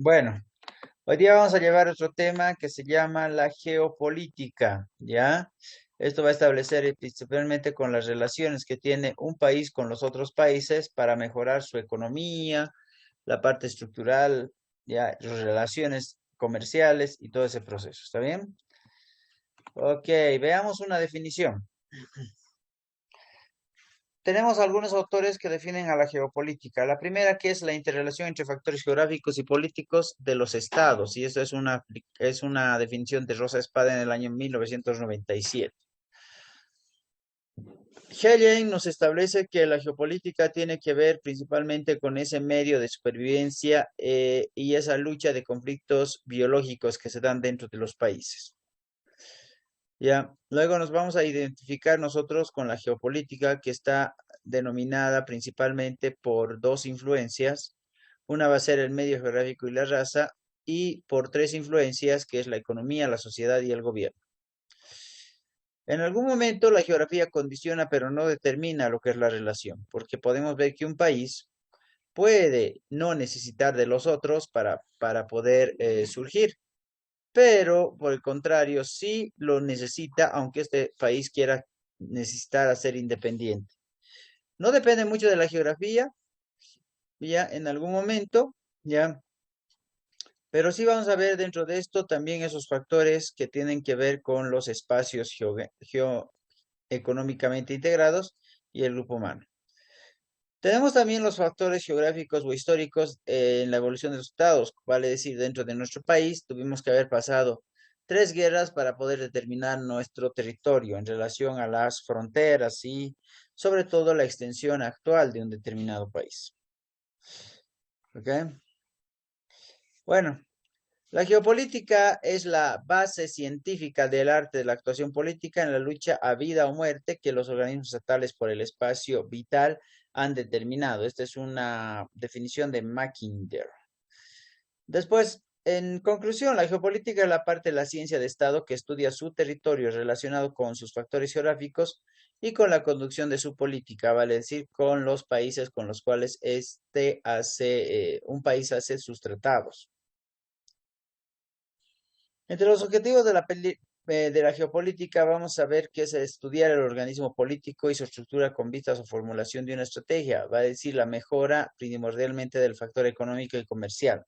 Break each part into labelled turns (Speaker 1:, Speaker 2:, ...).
Speaker 1: Bueno, hoy día vamos a llevar otro tema que se llama la geopolítica, ¿ya? Esto va a establecer principalmente con las relaciones que tiene un país con los otros países para mejorar su economía, la parte estructural, ya, sus relaciones comerciales y todo ese proceso, ¿está bien? Ok, veamos una definición. Tenemos algunos autores que definen a la geopolítica. La primera que es la interrelación entre factores geográficos y políticos de los estados, y eso es una definición de Rosa Espada en el año 1997. Hellen nos establece que la geopolítica tiene que ver principalmente con ese medio de supervivencia y esa lucha de conflictos biológicos que se dan dentro de los países. Ya, luego nos vamos a identificar nosotros con la geopolítica que está denominada principalmente por dos influencias. Una va a ser el medio geográfico y la raza, y por tres influencias, que es la economía, la sociedad y el gobierno. En algún momento la geografía condiciona, pero no determina lo que es la relación, porque podemos ver que un país puede no necesitar de los otros para poder surgir, pero por el contrario, sí lo necesita, aunque este país quiera necesitar a ser independiente. No depende mucho de la geografía, ya en algún momento, ya, pero sí vamos a ver dentro de esto también esos factores que tienen que ver con los espacios geoeconómicamente integrados y el grupo humano. Tenemos también los factores geográficos o históricos en la evolución de los estados, vale decir, dentro de nuestro país tuvimos que haber pasado tres guerras para poder determinar nuestro territorio en relación a las fronteras y sobre todo la extensión actual de un determinado país. ¿Ok? Bueno, la geopolítica es la base científica del arte de la actuación política en la lucha a vida o muerte que los organismos estatales por el espacio vital han determinado. Esta es una definición de Mackinder. Después, en conclusión, la geopolítica es la parte de la ciencia de Estado que estudia su territorio relacionado con sus factores geográficos y con la conducción de su política, vale decir, con los países con los cuales un país hace sus tratados. Entre los objetivos de la geopolítica vamos a ver que es estudiar el organismo político y su estructura con vistas o formulación de una estrategia, va a decir la mejora primordialmente del factor económico y comercial.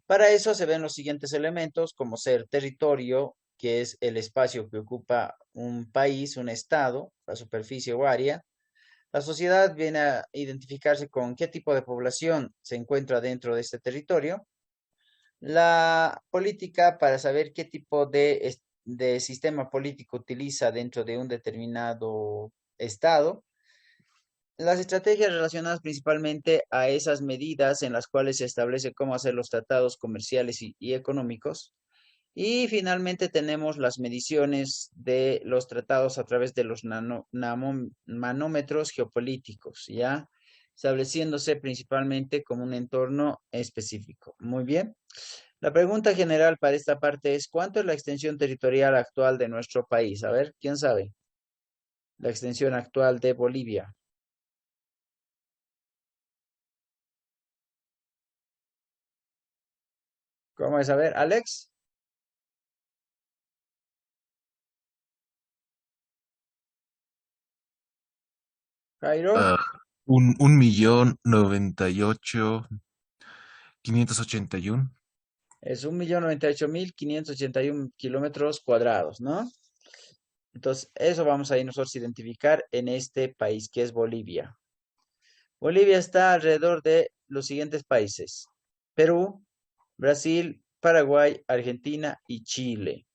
Speaker 1: Para eso se ven los siguientes elementos, como ser territorio, que es el espacio que ocupa un país, un estado, la superficie o área. La sociedad viene a identificarse con qué tipo de población se encuentra dentro de este territorio. La política para saber qué tipo de sistema político utiliza dentro de un determinado estado. Las estrategias relacionadas principalmente a esas medidas en las cuales se establece cómo hacer los tratados comerciales y económicos. Y finalmente tenemos las mediciones de los tratados a través de los manómetros geopolíticos, ¿ya? Estableciéndose principalmente como un entorno específico. Muy bien. La pregunta general para esta parte es, ¿cuánto es la extensión territorial actual de nuestro país? A ver, ¿quién sabe? La extensión actual de Bolivia. ¿Cómo es? A ver, Alex, Jairo.
Speaker 2: Ah, un millón 98.581.
Speaker 1: Es 1.098.581 kilómetros cuadrados, ¿no? Entonces, eso vamos a ir nosotros a identificar en este país que es Bolivia. Bolivia está alrededor de los siguientes países: Perú, Brasil, Paraguay, Argentina y Chile.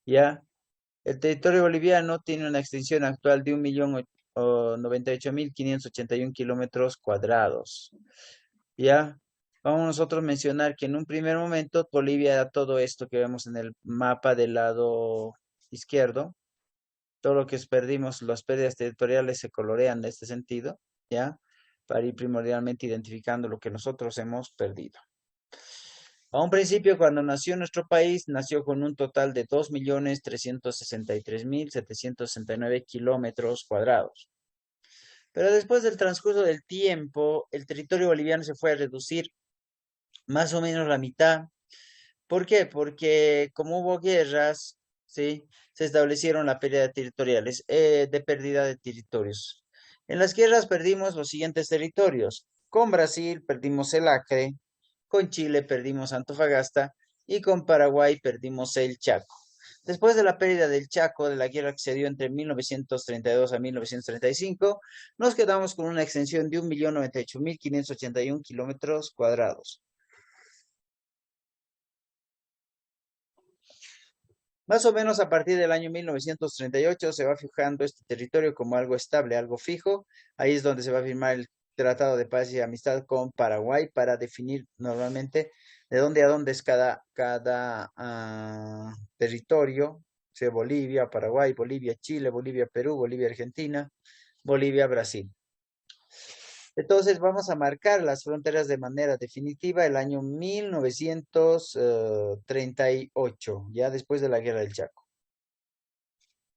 Speaker 1: ¿Ya? El territorio boliviano tiene una extensión actual de 1.098.581 kilómetros cuadrados. ¿Ya? Vamos nosotros a mencionar que en un primer momento Bolivia era todo esto que vemos en el mapa del lado izquierdo. Todo lo que perdimos, las pérdidas territoriales se colorean de este sentido, ¿ya? Para ir primordialmente identificando lo que nosotros hemos perdido. A un principio, cuando nació nuestro país, nació con un total de 2.363.769 kilómetros cuadrados. Pero después del transcurso del tiempo, el territorio boliviano se fue a reducir más o menos la mitad. ¿Por qué? Porque como hubo guerras, ¿sí? Se establecieron las pérdidas territoriales, de pérdida de territorios. En las guerras perdimos los siguientes territorios. Con Brasil perdimos el Acre, con Chile perdimos Antofagasta y con Paraguay perdimos el Chaco. Después de la pérdida del Chaco, de la guerra que se dio entre 1932 a 1935, nos quedamos con una extensión de 1.098.581 kilómetros cuadrados. Más o menos a partir del año 1938 se va fijando este territorio como algo estable, algo fijo. Ahí es donde se va a firmar el Tratado de Paz y Amistad con Paraguay para definir normalmente de dónde a dónde es cada territorio. O sea, Bolivia, Paraguay, Bolivia, Chile, Bolivia, Perú, Bolivia, Argentina, Bolivia, Brasil. Entonces vamos a marcar las fronteras de manera definitiva el año 1938, ya después de la Guerra del Chaco.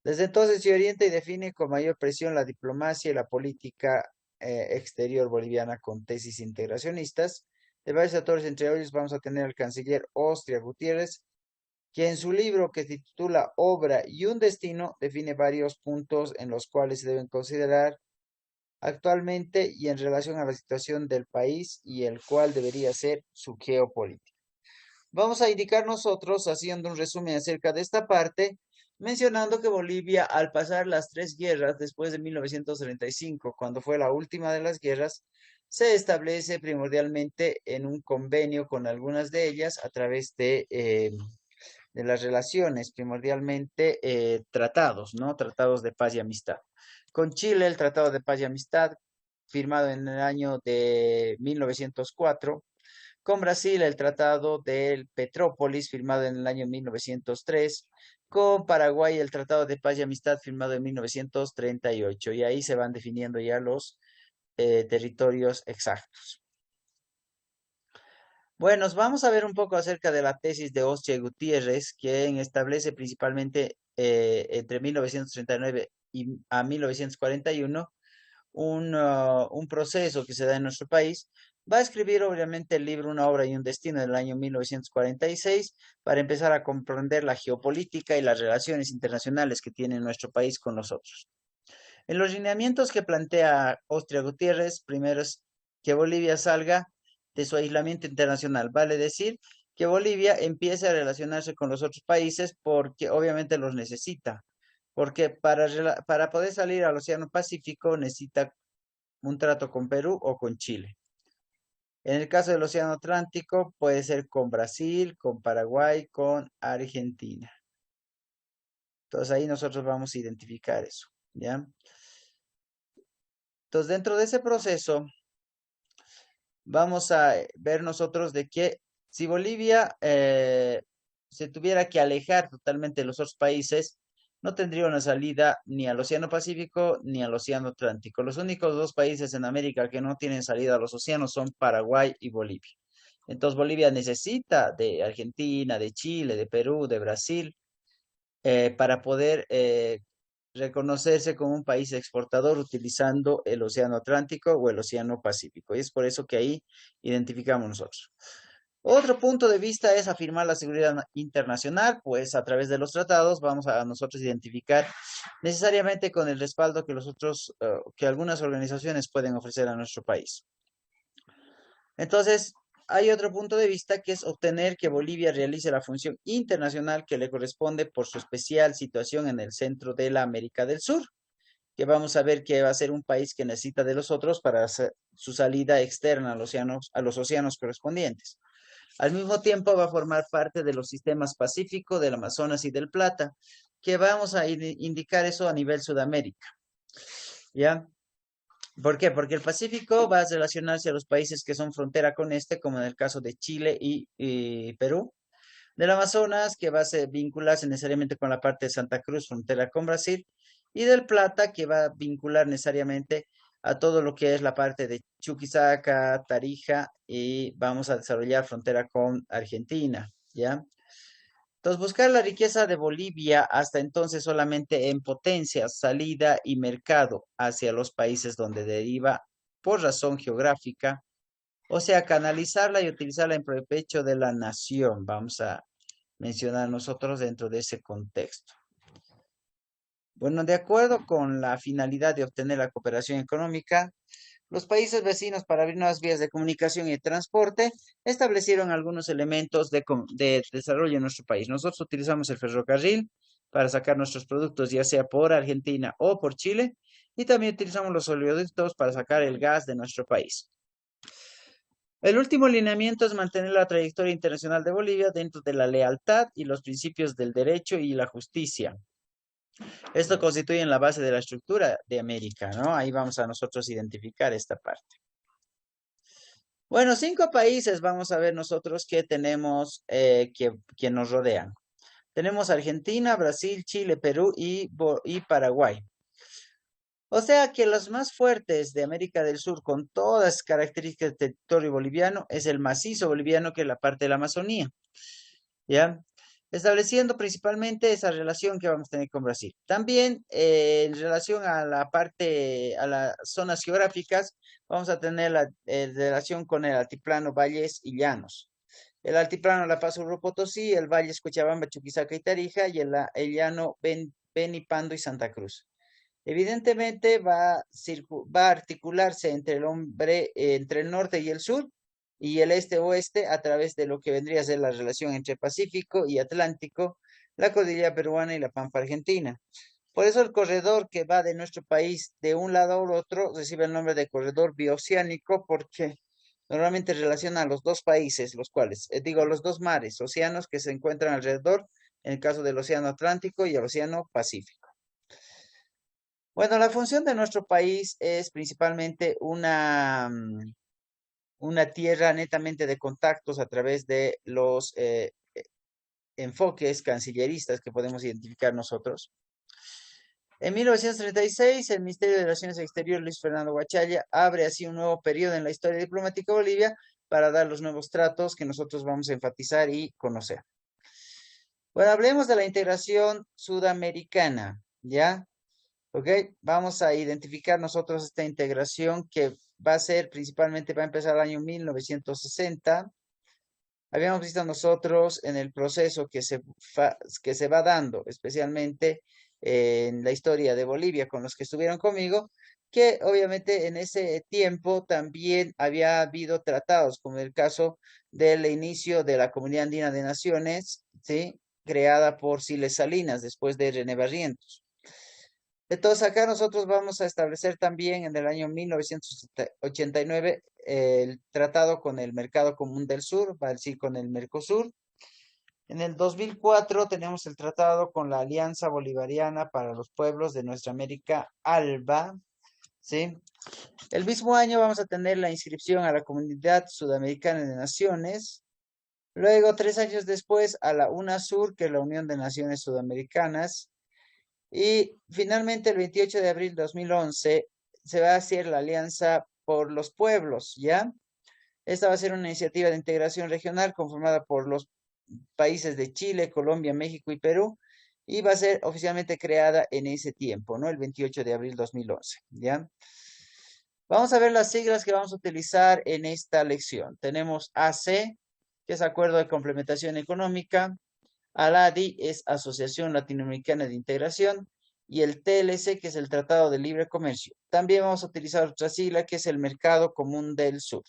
Speaker 1: Desde entonces se orienta y define con mayor presión la diplomacia y la política exterior boliviana con tesis integracionistas de varios autores, entre ellos vamos a tener al canciller Ostria Gutiérrez, que en su libro que se titula Obra y un destino define varios puntos en los cuales se deben considerar actualmente y en relación a la situación del país y el cual debería ser su geopolítica. Vamos a indicar nosotros, haciendo un resumen acerca de esta parte, mencionando que Bolivia, al pasar las tres guerras después de 1935, cuando fue la última de las guerras, se establece primordialmente en un convenio con algunas de ellas a través de las relaciones, primordialmente tratados, ¿no? Tratados de paz y amistad. Con Chile, el Tratado de Paz y Amistad, firmado en el año de 1904. Con Brasil, el Tratado del Petrópolis, firmado en el año 1903. Con Paraguay, el Tratado de Paz y Amistad, firmado en 1938. Y ahí se van definiendo ya los territorios exactos. Bueno, vamos a ver un poco acerca de la tesis de Ostria y Gutiérrez, quien establece principalmente entre 1939 y a 1941 un proceso que se da en nuestro país. Va a escribir obviamente el libro Una obra y un destino del año 1946 para empezar a comprender la geopolítica y las relaciones internacionales que tiene nuestro país con nosotros. En los lineamientos que plantea Ostria Gutiérrez, primero es que Bolivia salga de su aislamiento internacional, vale decir que Bolivia empiece a relacionarse con los otros países porque obviamente los necesita, porque para poder salir al Océano Pacífico necesita un trato con Perú o con Chile. En el caso del Océano Atlántico puede ser con Brasil, con Paraguay, con Argentina. Entonces ahí nosotros vamos a identificar eso, ¿ya? Entonces dentro de ese proceso vamos a ver nosotros de que si Bolivia se tuviera que alejar totalmente de los otros países, no tendría una salida ni al Océano Pacífico ni al Océano Atlántico. Los únicos dos países en América que no tienen salida a los océanos son Paraguay y Bolivia. Entonces Bolivia necesita de Argentina, de Chile, de Perú, de Brasil, para poder reconocerse como un país exportador utilizando el Océano Atlántico o el Océano Pacífico. Y es por eso que ahí identificamos nosotros. Otro punto de vista es afirmar la seguridad internacional, pues a través de los tratados vamos a nosotros identificar necesariamente con el respaldo que que algunas organizaciones pueden ofrecer a nuestro país. Entonces, hay otro punto de vista que es obtener que Bolivia realice la función internacional que le corresponde por su especial situación en el centro de la América del Sur, que vamos a ver que va a ser un país que necesita de los otros para hacer su salida externa a los océanos correspondientes. Al mismo tiempo va a formar parte de los sistemas Pacífico, del Amazonas y del Plata, que vamos a indicar eso a nivel Sudamérica. ¿Ya? ¿Por qué? Porque el Pacífico va a relacionarse a los países que son frontera con este, como en el caso de Chile y Perú. Del Amazonas, que va a vincularse necesariamente con la parte de Santa Cruz, frontera con Brasil. Y del Plata, que va a vincular necesariamente a todo lo que es la parte de Chuquisaca, Tarija, y vamos a desarrollar frontera con Argentina, ¿ya? Entonces, buscar la riqueza de Bolivia hasta entonces solamente en potencia, salida y mercado hacia los países donde deriva por razón geográfica O sea, canalizarla y utilizarla en provecho de la nación. Vamos a mencionar nosotros dentro de ese contexto. Bueno, de acuerdo con la finalidad de obtener la cooperación económica, los países vecinos, para abrir nuevas vías de comunicación y de transporte, establecieron algunos elementos de desarrollo en nuestro país. Nosotros utilizamos el ferrocarril para sacar nuestros productos, ya sea por Argentina o por Chile, y también utilizamos los oleoductos para sacar el gas de nuestro país. El último lineamiento es mantener la trayectoria internacional de Bolivia dentro de la lealtad y los principios del derecho y la justicia. Esto constituye la base de la estructura de América, ¿no? Ahí vamos a nosotros identificar esta parte. Bueno, 5 países vamos a ver nosotros que tenemos, que nos rodean. Tenemos Argentina, Brasil, Chile, Perú y Paraguay. O sea que los más fuertes de América del Sur, con todas las características del territorio boliviano, es el macizo boliviano, que es la parte de la Amazonía, ¿ya? Estableciendo principalmente esa relación que vamos a tener con Brasil. También en relación a la parte, a las zonas geográficas, vamos a tener la relación con el altiplano, valles y llanos. El altiplano La Paz, Urubá, Potosí, el valle es Cochabamba, Chuquisaca y Tarija, y el llano Beni, Pando y Santa Cruz. Evidentemente va a articularse entre entre el norte y el sur y el este-oeste a través de lo que vendría a ser la relación entre Pacífico y Atlántico, la cordillera peruana y la pampa argentina. Por eso el corredor que va de nuestro país de un lado al otro recibe el nombre de corredor bioceánico, porque normalmente relaciona a los dos países, los cuales, los dos mares, océanos que se encuentran alrededor, en el caso del océano Atlántico y el océano Pacífico. Bueno, la función de nuestro país es principalmente una tierra netamente de contactos a través de los enfoques cancilleristas que podemos identificar nosotros. En 1936, el Ministerio de Relaciones Exteriores, Luis Fernando Guachalla, abre así un nuevo periodo en la historia diplomática de Bolivia para dar los nuevos tratos que nosotros vamos a enfatizar y conocer. Bueno, hablemos de la integración sudamericana, ¿ya? Ok, vamos a identificar nosotros esta integración que va a ser principalmente, va a empezar el año 1960. Habíamos visto nosotros en el proceso que se va dando, especialmente en la historia de Bolivia, con los que estuvieron conmigo, que obviamente en ese tiempo también había habido tratados, como el caso del inicio de la Comunidad Andina de Naciones, ¿sí? Creada por Siles Salinas, después de René Barrientos. Entonces, acá nosotros vamos a establecer también en el año 1989 el tratado con el Mercado Común del Sur, va a decir con el Mercosur. En el 2004 tenemos el tratado con la Alianza Bolivariana para los Pueblos de Nuestra América, ALBA, ¿sí? El mismo año vamos a tener la inscripción a la Comunidad Sudamericana de Naciones. Luego, 3 años después, a la UNASUR, que es la Unión de Naciones Sudamericanas. Y finalmente, el 28 de abril de 2011, se va a hacer la Alianza por los Pueblos, ¿ya? Esta va a ser una iniciativa de integración regional conformada por los países de Chile, Colombia, México y Perú, y va a ser oficialmente creada en ese tiempo, ¿no? El 28 de abril de 2011, ¿ya? Vamos a ver las siglas que vamos a utilizar en esta lección. Tenemos AC, que es Acuerdo de Complementación Económica. ALADI es Asociación Latinoamericana de Integración, y el TLC, que es el Tratado de Libre Comercio. También vamos a utilizar otra sigla, que es el Mercado Común del Sur.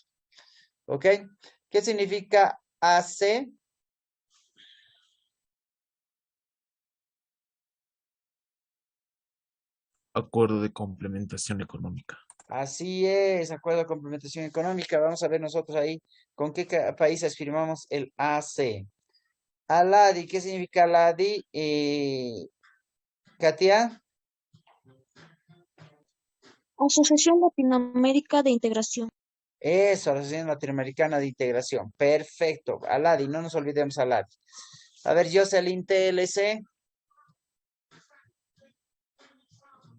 Speaker 1: ¿Ok? ¿Qué significa AC?
Speaker 2: Acuerdo de complementación económica.
Speaker 1: Así es, Acuerdo de Complementación Económica. Vamos a ver nosotros ahí con qué países firmamos el AC. ALADI, ¿qué significa ALADI? Katia.
Speaker 3: Asociación Latinoamérica de Integración.
Speaker 1: Eso, Asociación Latinoamericana de Integración. Perfecto. ALADI, no nos olvidemos ALADI. A ver, Jocelyn, TLC.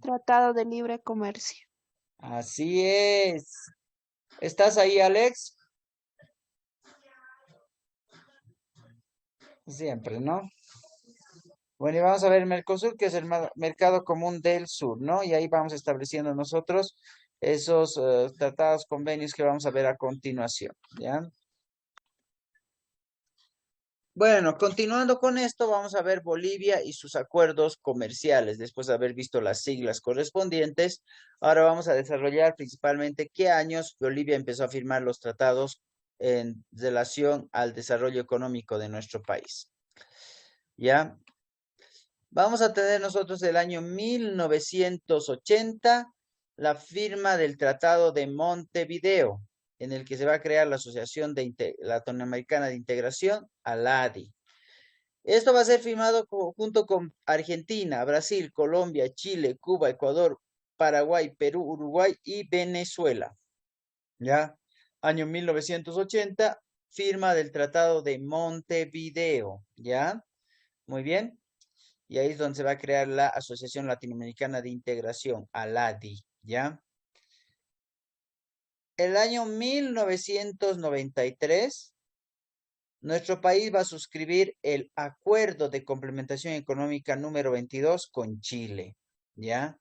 Speaker 3: Tratado de Libre Comercio.
Speaker 1: Así es. ¿Estás ahí, Alex? Siempre, ¿no? Bueno, y vamos a ver Mercosur, que es el Mercado Común del Sur, ¿no? Y ahí vamos estableciendo nosotros esos tratados, convenios que vamos a ver a continuación, ¿ya? Bueno, continuando con esto, vamos a ver Bolivia y sus acuerdos comerciales. Después de haber visto las siglas correspondientes, ahora vamos a desarrollar principalmente qué años Bolivia empezó a firmar los tratados en relación al desarrollo económico de nuestro país. ¿Ya? Vamos a tener nosotros el año 1980, la firma del Tratado de Montevideo, en el que se va a crear la Asociación Latinoamericana de Integración, ALADI. Esto va a ser firmado junto con Argentina, Brasil, Colombia, Chile, Cuba, Ecuador, Paraguay, Perú, Uruguay y Venezuela. ¿Ya? Año 1980, firma del Tratado de Montevideo. ¿Ya? Muy bien. Y ahí es donde se va a crear la Asociación Latinoamericana de Integración, ALADI. ¿Ya? El año 1993. Nuestro país va a suscribir el Acuerdo de Complementación Económica número 22 con Chile, ¿ya?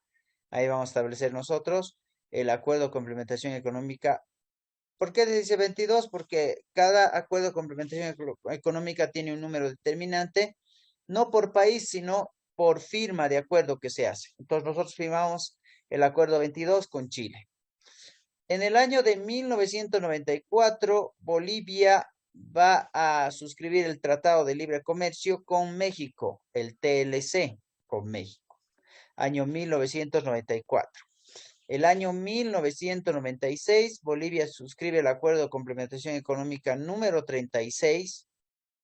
Speaker 1: Ahí vamos a establecer nosotros el Acuerdo de Complementación Económica. ¿Por qué se dice 22? Porque cada Acuerdo de Complementación Económica tiene un número determinante, no por país, sino por firma de acuerdo que se hace. Entonces nosotros firmamos el Acuerdo 22 con Chile. En el año de 1994, Bolivia va a suscribir el Tratado de Libre Comercio con México, el TLC, con México, año 1994. El año 1996, Bolivia suscribe el Acuerdo de Complementación Económica número 36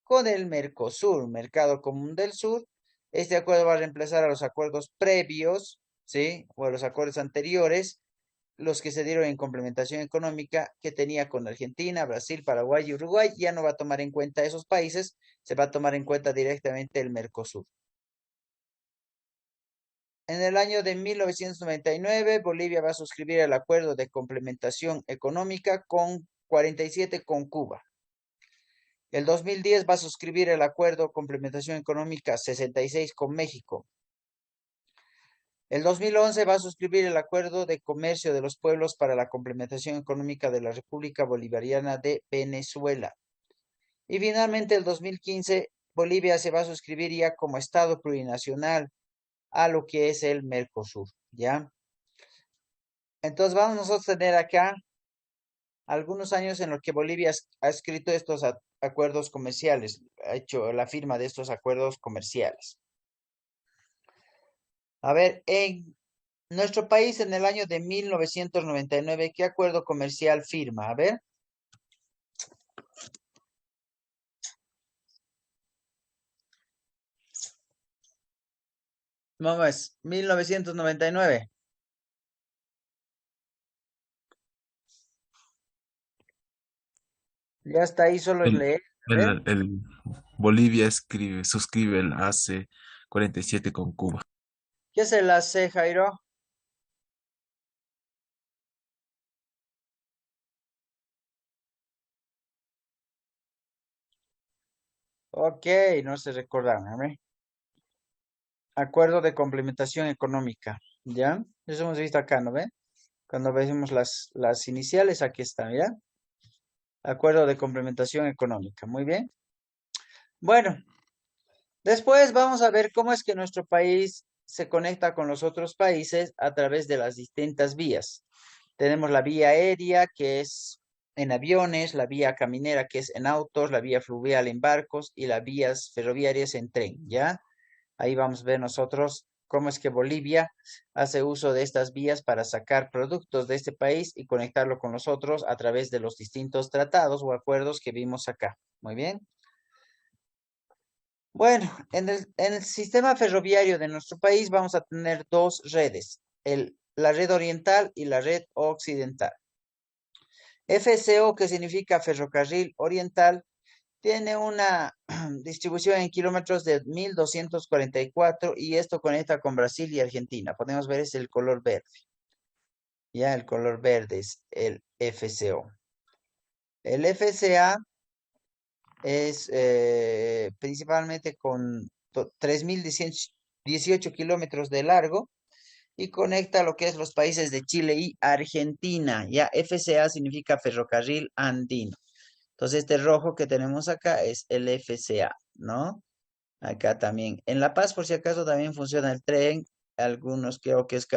Speaker 1: con el Mercosur, Mercado Común del Sur. Este acuerdo va a reemplazar a los acuerdos previos, ¿sí? O a los acuerdos anteriores, los que se dieron en complementación económica que tenía con Argentina, Brasil, Paraguay y Uruguay. Ya no va a tomar en cuenta esos países, se va a tomar en cuenta directamente el Mercosur. En el año de 1999, Bolivia va a suscribir el acuerdo de complementación económica con 47 con Cuba. El 2010 va a suscribir el acuerdo de complementación económica 66 con México. El 2011 va a suscribir el Acuerdo de Comercio de los Pueblos para la Complementación Económica de la República Bolivariana de Venezuela. Y finalmente, el 2015, Bolivia se va a suscribir ya como Estado plurinacional a lo que es el Mercosur, ¿ya? Entonces vamos nosotros a tener acá algunos años en los que Bolivia ha escrito estos acuerdos comerciales, ha hecho la firma de estos acuerdos comerciales. A ver, en nuestro país en el año de 1999, ¿qué acuerdo comercial firma? A ver. Vamos, 1999. Ya está ahí, solo es
Speaker 2: El,
Speaker 1: leer. A ver.
Speaker 2: el Bolivia suscribe el AC 47 con Cuba.
Speaker 1: ¿Qué se la hace, Jairo? Ok, no se recordaron. A ver. Acuerdo de complementación económica. ¿Ya? Eso hemos visto acá, ¿no ven? Cuando vemos las iniciales, aquí están, ¿ya? Acuerdo de complementación económica. Muy bien. Bueno, después vamos a ver cómo es que nuestro país se conecta con los otros países a través de las distintas vías. Tenemos la vía aérea, que es en aviones, la vía caminera, que es en autos, la vía fluvial en barcos y las vías ferroviarias en tren, ¿ya? Ahí vamos a ver nosotros cómo es que Bolivia hace uso de estas vías para sacar productos de este país y conectarlo con los otros a través de los distintos tratados o acuerdos que vimos acá. Muy bien. Bueno, en el sistema ferroviario de nuestro país vamos a tener dos redes, la red oriental y la red occidental. FCO, que significa Ferrocarril Oriental, tiene una distribución en kilómetros de 1244 y esto conecta con Brasil y Argentina. Podemos ver es el color verde. Ya el color verde es el FCO. El FCA es principalmente con 3.018 kilómetros de largo y conecta lo que es los países de Chile y Argentina. Ya FCA significa Ferrocarril Andino. Entonces, este rojo que tenemos acá es el FCA, ¿no? Acá también. En La Paz, por si acaso, también funciona el tren. Algunos creo que es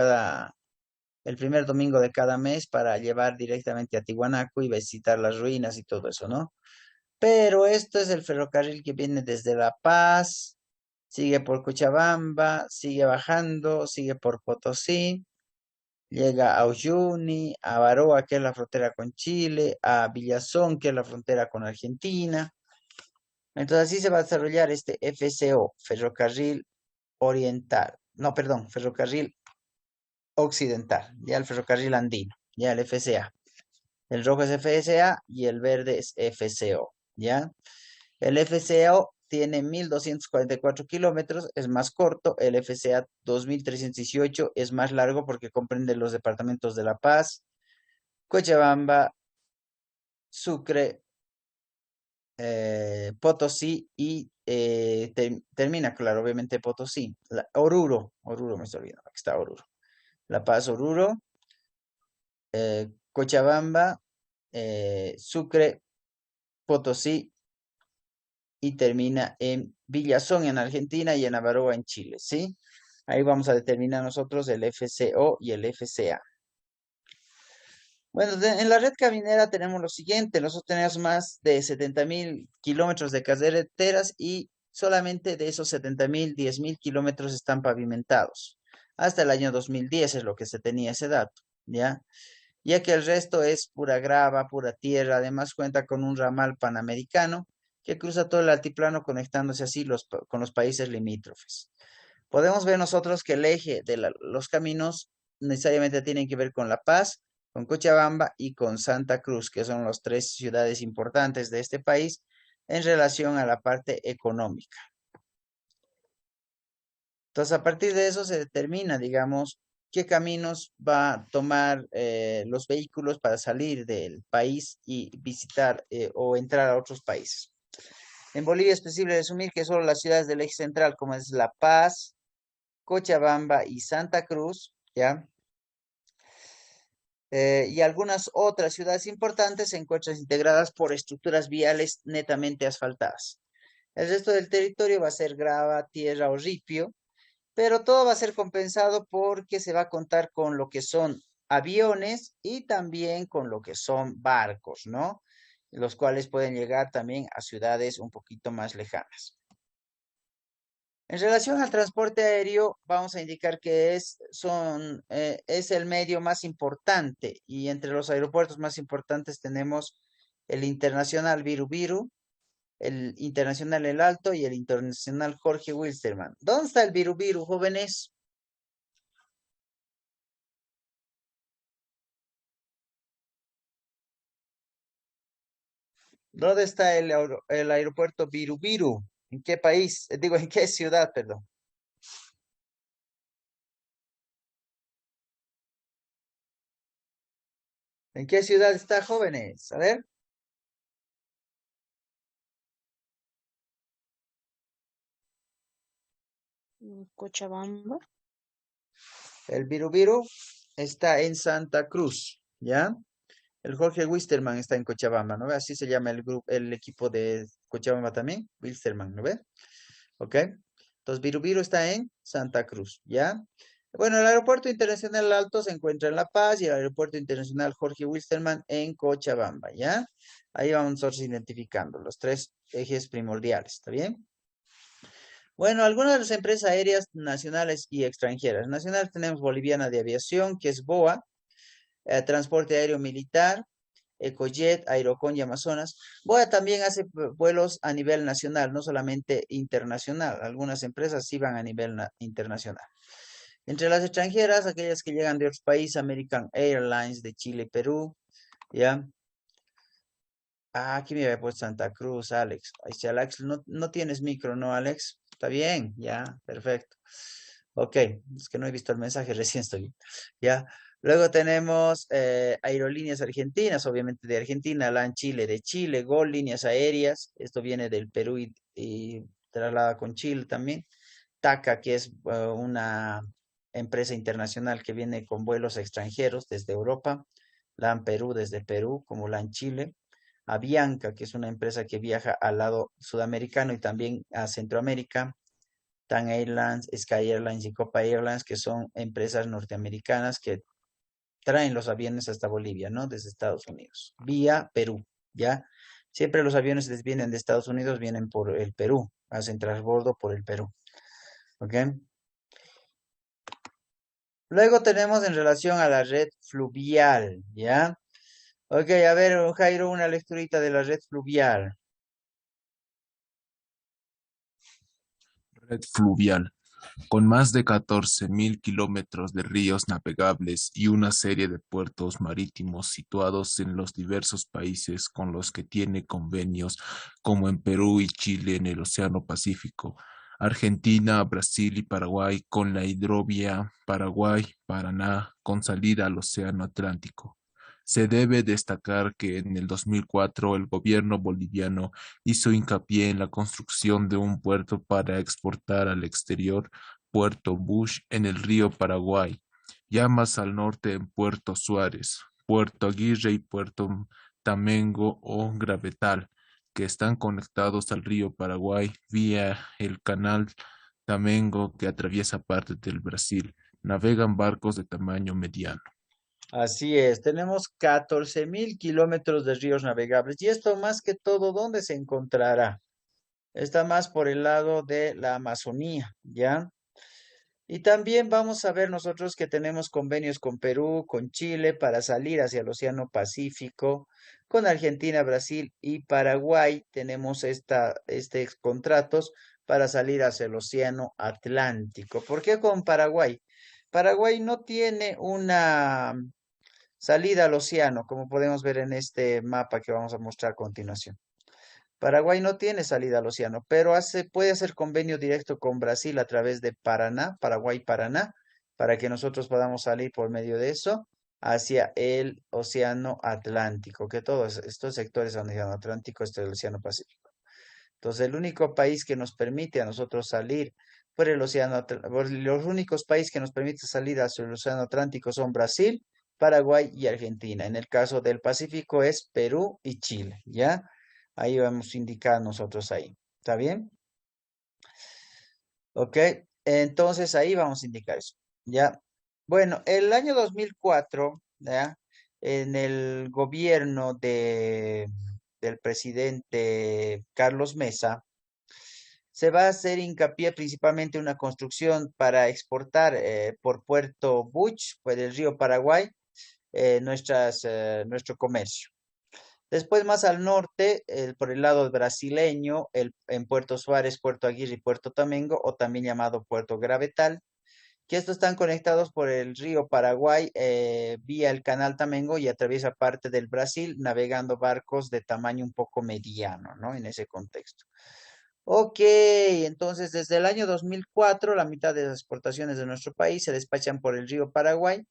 Speaker 1: el primer domingo de cada mes para llevar directamente a Tiwanaku y visitar las ruinas y todo eso, ¿no? Pero esto es el ferrocarril que viene desde La Paz, sigue por Cochabamba, sigue bajando, sigue por Potosí, llega a Uyuni, a Baroa, que es la frontera con Chile, a Villazón, que es la frontera con Argentina. Entonces así se va a desarrollar este FCO, Ferrocarril Oriental. No, perdón, Ferrocarril Occidental, ya el Ferrocarril Andino, ya el FCA. El rojo es FSA y el verde es FCO, ¿ya? El FCO tiene 1.244 kilómetros, es más corto. El FCA 2.318 es más largo porque comprende los departamentos de La Paz, Cochabamba, Sucre, Potosí y termina, claro, obviamente Potosí. Oruro me estoy olvidando, aquí está Oruro. La Paz, Oruro, Cochabamba, Sucre, Potosí y termina en Villazón en Argentina y en Avaroa en Chile, ¿sí? Ahí vamos a determinar nosotros el FCO y el FCA. Bueno, en la red caminera tenemos lo siguiente, nosotros tenemos más de 70.000 kilómetros de carreteras y solamente de esos 70.000, 10.000 kilómetros están pavimentados. Hasta el año 2010 es lo que se tenía ese dato, ¿ya? Ya que el resto es pura grava, pura tierra, además cuenta con un ramal panamericano que cruza todo el altiplano conectándose así con los países limítrofes. Podemos ver nosotros que el eje de los caminos necesariamente tienen que ver con La Paz, con Cochabamba y con Santa Cruz, que son las tres ciudades importantes de este país en relación a la parte económica. Entonces, a partir de eso se determina, digamos, qué caminos va a tomar los vehículos para salir del país y visitar o entrar a otros países. En Bolivia es posible resumir que solo las ciudades del eje central, como es La Paz, Cochabamba y Santa Cruz, ¿ya? Y algunas otras ciudades importantes se encuentran integradas por estructuras viales netamente asfaltadas. El resto del territorio va a ser grava, tierra o ripio, pero todo va a ser compensado porque se va a contar con lo que son aviones y también con lo que son barcos, ¿no? Los cuales pueden llegar también a ciudades un poquito más lejanas. En relación al transporte aéreo, vamos a indicar que es el medio más importante y entre los aeropuertos más importantes tenemos el Internacional Viru Viru, el Internacional El Alto y el Internacional Jorge Wilstermann. ¿Dónde está el Viru Viru, jóvenes? ¿Dónde está el aeropuerto Viru Viru? ¿En qué país? Digo, ¿en qué ciudad, perdón? ¿En qué ciudad está, jóvenes? A ver,
Speaker 3: Cochabamba.
Speaker 1: el Viru Viru está en Santa Cruz, ¿ya? El Jorge Wilstermann está en Cochabamba, ¿no ve? Así se llama el grupo, el equipo de Cochabamba también, Wilstermann, ¿no ve? ¿Ok? Entonces, Viru está en Santa Cruz, ¿ya? Bueno, el aeropuerto internacional Alto se encuentra en La Paz y el aeropuerto internacional Jorge Wilstermann en Cochabamba, ¿ya? Ahí vamos nosotros identificando los tres ejes primordiales, ¿está bien? Bueno, algunas de las empresas aéreas nacionales y extranjeras. Nacional tenemos Boliviana de Aviación, que es BOA, Transporte Aéreo Militar, Ecojet, Aerocon y Amazonas. BOA también hace vuelos a nivel nacional, no solamente internacional. Algunas empresas sí van a nivel internacional. Entre las extranjeras, aquellas que llegan de otros países, American Airlines de Chile y Perú, ¿ya? Ah, aquí me había puesto Santa Cruz, Alex. Ahí sí, Alex, no tienes micro, ¿no, Alex? Está bien, ya, perfecto. Ok, es que no he visto el mensaje, recién estoy. Ya. Luego tenemos aerolíneas argentinas, obviamente de Argentina, LAN Chile de Chile, Gol, líneas aéreas. Esto viene del Perú y traslada con Chile también. TACA, que es una empresa internacional que viene con vuelos extranjeros desde Europa, LAN Perú desde Perú, como LAN Chile, Avianca, que es una empresa que viaja al lado sudamericano y también a Centroamérica, TAN Airlines, Sky Airlines y Copa Airlines, que son empresas norteamericanas que traen los aviones hasta Bolivia, ¿no? Desde Estados Unidos, vía Perú, ¿ya? Siempre los aviones les vienen de Estados Unidos, vienen por el Perú, hacen transbordo por el Perú, ¿ok? Luego tenemos en relación a la red fluvial, ¿ya? Ok, a ver, Jairo, una lecturita de la red fluvial.
Speaker 2: Red fluvial, con más de 14.000 kilómetros de ríos navegables y una serie de puertos marítimos situados en los diversos países con los que tiene convenios, como en Perú y Chile en el Océano Pacífico, Argentina, Brasil y Paraguay con la hidrovía Paraguay-Paraná con salida al Océano Atlántico. Se debe destacar que en el 2004 el gobierno boliviano hizo hincapié en la construcción de un puerto para exportar al exterior, Puerto Bush en el río Paraguay, ya más al norte en Puerto Suárez, Puerto Aguirre y Puerto Tamengo o Gravetal, que están conectados al río Paraguay vía el canal Tamengo que atraviesa parte del Brasil. Navegan barcos de tamaño mediano.
Speaker 1: Así es, tenemos 14.000 kilómetros de ríos navegables. Y esto más que todo, ¿dónde se encontrará? Está más por el lado de la Amazonía, ¿ya? Y también vamos a ver nosotros que tenemos convenios con Perú, con Chile para salir hacia el Océano Pacífico, con Argentina, Brasil y Paraguay tenemos estos contratos para salir hacia el Océano Atlántico. ¿Por qué con Paraguay? Paraguay no tiene una salida al océano, como podemos ver en este mapa que vamos a mostrar a continuación. Paraguay no tiene salida al océano, pero puede hacer convenio directo con Brasil a través de Paraná, Paraguay-Paraná, para que nosotros podamos salir por medio de eso hacia el océano Atlántico, que todos estos sectores son océano Atlántico, este es el océano Pacífico. Entonces, el único país que nos permite a nosotros salir por el océano Atlántico, los únicos países que nos permiten salir hacia el océano Atlántico son Brasil, Paraguay y Argentina. En el caso del Pacífico es Perú y Chile, ¿ya? Ahí vamos a indicar nosotros ahí. ¿Está bien? Ok. Entonces ahí vamos a indicar eso. ¿Ya? Bueno, el año 2004, ¿ya? En el gobierno del presidente Carlos Mesa, se va a hacer hincapié principalmente en una construcción para exportar por Puerto Buch, por el río Paraguay, nuestro comercio. Después más al norte, por el lado brasileño, en Puerto Suárez, Puerto Aguirre y Puerto Tamengo, o también llamado Puerto Gravetal, que estos están conectados por el río Paraguay vía el canal Tamengo y atraviesa parte del Brasil navegando barcos de tamaño un poco mediano, ¿no? En ese contexto. Ok, entonces desde el año 2004 la mitad de las exportaciones de nuestro país se despachan por el río Paraguay.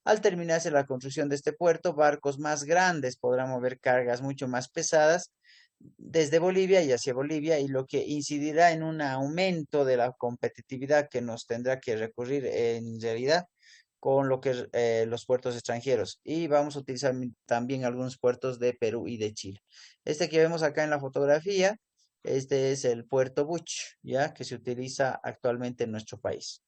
Speaker 1: Al terminarse la construcción de este puerto, barcos más grandes podrán mover cargas mucho más pesadas desde Bolivia y hacia Bolivia, y lo que incidirá en un aumento de la competitividad que nos tendrá que recurrir en realidad con lo que los puertos extranjeros. Y vamos a utilizar también algunos puertos de Perú y de Chile. Este que vemos acá en la fotografía, este es el puerto Buch, ya que se utiliza actualmente en nuestro país.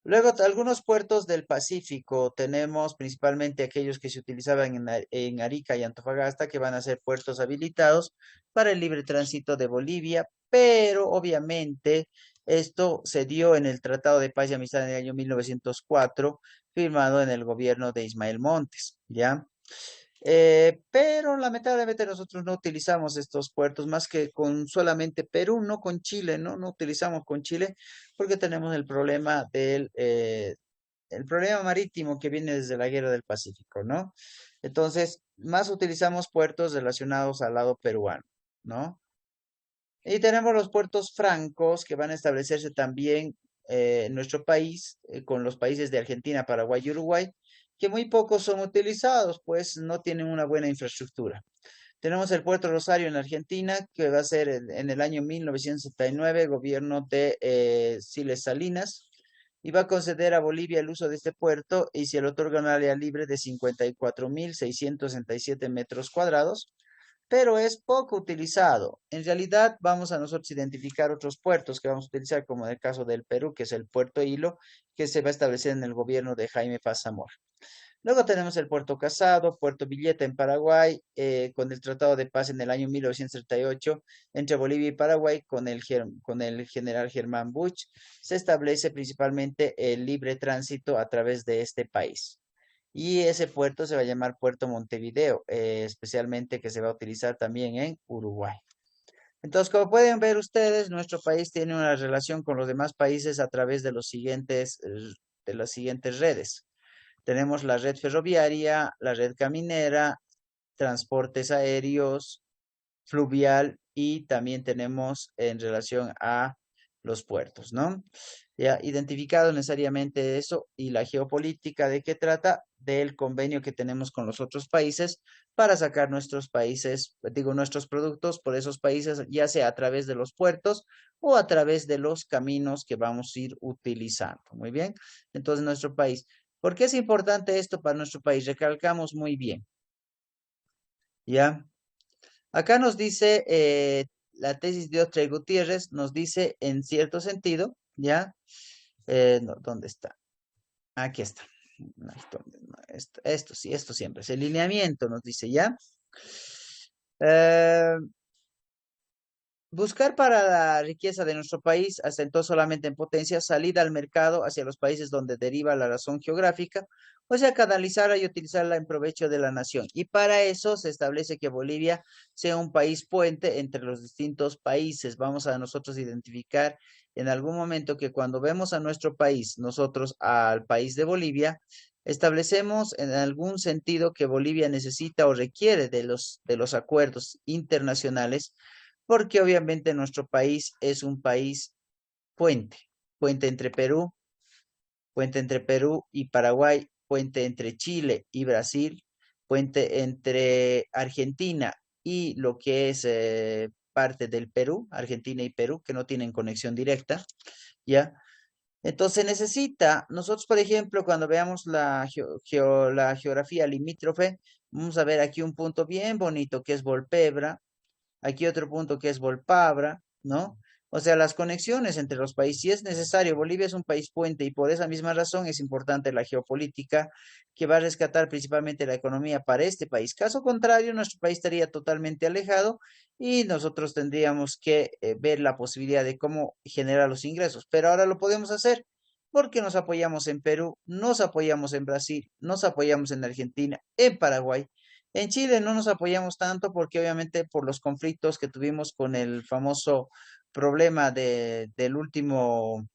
Speaker 1: Luego, algunos puertos del Pacífico, tenemos principalmente aquellos que se utilizaban en Arica y Antofagasta, que van a ser puertos habilitados para el libre tránsito de Bolivia, pero obviamente esto se dio en el Tratado de Paz y Amistad en el año 1904, firmado en el gobierno de Ismael Montes, ¿ya? Pero lamentablemente nosotros no utilizamos estos puertos más que con solamente Perú, no con Chile, ¿no? No utilizamos con Chile porque tenemos el problema el problema marítimo que viene desde la Guerra del Pacífico, ¿no? Entonces, más utilizamos puertos relacionados al lado peruano, ¿no? Y tenemos los puertos francos que van a establecerse también en nuestro país, con los países de Argentina, Paraguay y Uruguay, que muy pocos son utilizados, pues no tienen una buena infraestructura. Tenemos el Puerto Rosario en Argentina, que va a ser en el año 1979, gobierno de Siles Salinas. y va a conceder a Bolivia el uso de este puerto y se le otorga una área libre de 54.667 metros cuadrados, pero es poco utilizado. En realidad vamos a nosotros identificar otros puertos que vamos a utilizar, como en el caso del Perú, que es el puerto Hilo, que se va a establecer en el gobierno de Jaime Paz Zamora. Luego tenemos el Puerto Casado, Puerto Villeta en Paraguay, con el Tratado de Paz en el año 1938 entre Bolivia y Paraguay con el general Germán Buch. Se establece principalmente el libre tránsito a través de este país. Y ese puerto se va a llamar Puerto Montevideo, especialmente que se va a utilizar también en Uruguay. Entonces, como pueden ver ustedes, nuestro país tiene una relación con los demás países a través de las siguientes redes. Tenemos la red ferroviaria, la red caminera, transportes aéreos, fluvial y también tenemos en relación a los puertos, ¿no? Ya identificado necesariamente eso y la geopolítica de qué trata del convenio que tenemos con los otros países para sacar nuestros países, digo, nuestros productos por esos países, ya sea a través de los puertos o a través de los caminos que vamos a ir utilizando. Muy bien. Entonces, nuestro país. ¿Por qué es importante esto para nuestro país? Recalcamos muy bien. ¿Ya? Acá nos dice la tesis de Otra y Gutiérrez, nos dice en cierto sentido, ¿ya? No, ¿dónde está? Aquí está. No, esto sí, esto siempre es el lineamiento, nos dice, ¿ya? Eh, Buscar para la riqueza de nuestro país, asentó solamente en potencia, salida al mercado hacia los países donde deriva la razón geográfica, o sea, canalizarla y utilizarla en provecho de la nación. Y para eso se establece que Bolivia sea un país puente entre los distintos países. Vamos a nosotros identificar en algún momento que cuando vemos a nuestro país, nosotros al país de Bolivia, establecemos en algún sentido que Bolivia necesita o requiere de los acuerdos internacionales porque obviamente nuestro país es un país puente, puente entre Perú y Paraguay, puente entre Chile y Brasil, puente entre Argentina y lo que es parte del Perú, Argentina y Perú, que no tienen conexión directa, ¿ya? Entonces necesita, nosotros por ejemplo, cuando veamos la geografía limítrofe, vamos a ver aquí un punto bien bonito que es Volpebra, aquí otro punto que es Volpabra, ¿no? O sea, las conexiones entre los países, si es necesario, Bolivia es un país puente y por esa misma razón es importante la geopolítica que va a rescatar principalmente la economía para este país. Caso contrario, nuestro país estaría totalmente alejado y nosotros tendríamos que ver la posibilidad de cómo generar los ingresos. Pero ahora lo podemos hacer porque nos apoyamos en Perú, nos apoyamos en Brasil, nos apoyamos en Argentina, en Paraguay. En Chile no nos apoyamos tanto porque obviamente por los conflictos que tuvimos con el famoso problema del último,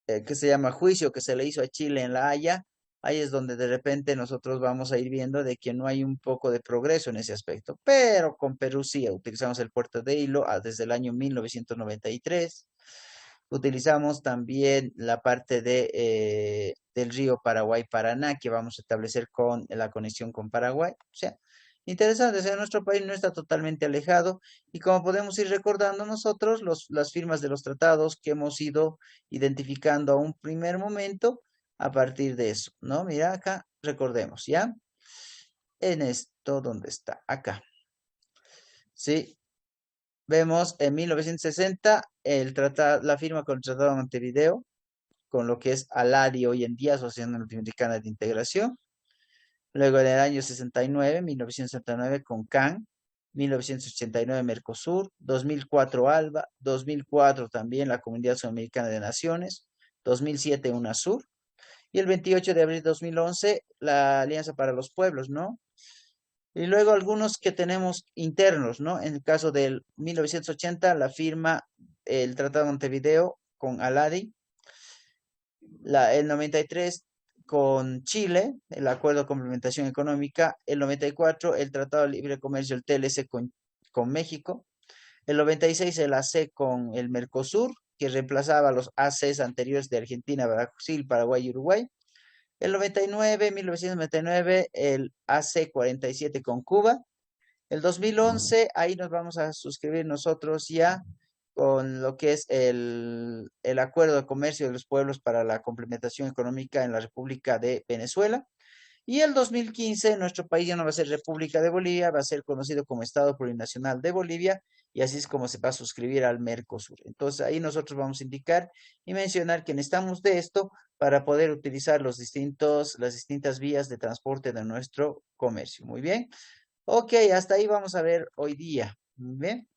Speaker 1: que se llama juicio que se le hizo a Chile en La Haya, ahí es donde de repente nosotros vamos a ir viendo de que no hay un poco de progreso en ese aspecto. Pero con Perú sí, utilizamos el puerto de Hilo desde el año 1993. Utilizamos también la parte del río Paraguay-Paraná que vamos a establecer con la conexión con Paraguay. O sea, interesante, o sea, nuestro país no está totalmente alejado y como podemos ir recordando nosotros las firmas de los tratados que hemos ido identificando a un primer momento a partir de eso, ¿no? Mira acá, recordemos, ¿ya? En esto, ¿dónde está? Acá. Sí, vemos en 1960 la firma con el Tratado de Montevideo, con lo que es ALADI hoy en día, Asociación Latinoamericana de Integración. Luego en el año 69, 1969 con CAN, 1989 Mercosur, 2004 ALBA, 2004 también la Comunidad Sudamericana de Naciones, 2007 UNASUR y el 28 de abril de 2011 la Alianza para los Pueblos, ¿no? Y luego algunos que tenemos internos, ¿no? En el caso del 1980 la firma el Tratado de Montevideo con ALADI, el 93 con Chile, el Acuerdo de Complementación Económica, el 94 el Tratado de Libre Comercio, el TLC con México, el 96 el AC con el Mercosur, que reemplazaba los ACs anteriores de Argentina, Brasil, Paraguay y Uruguay. El 99, 1999, el AC 47 con Cuba. El 2011, ahí nos vamos a suscribir nosotros ya con lo que es el Acuerdo de Comercio de los Pueblos para la Complementación Económica en la República de Venezuela. Y el 2015 nuestro país ya no va a ser República de Bolivia, va a ser conocido como Estado Plurinacional de Bolivia y así es como se va a suscribir al Mercosur. Entonces ahí nosotros vamos a indicar y mencionar que necesitamos de esto para poder utilizar las distintas vías de transporte de nuestro comercio. Muy bien. Ok, hasta ahí vamos a ver hoy día. Muy bien.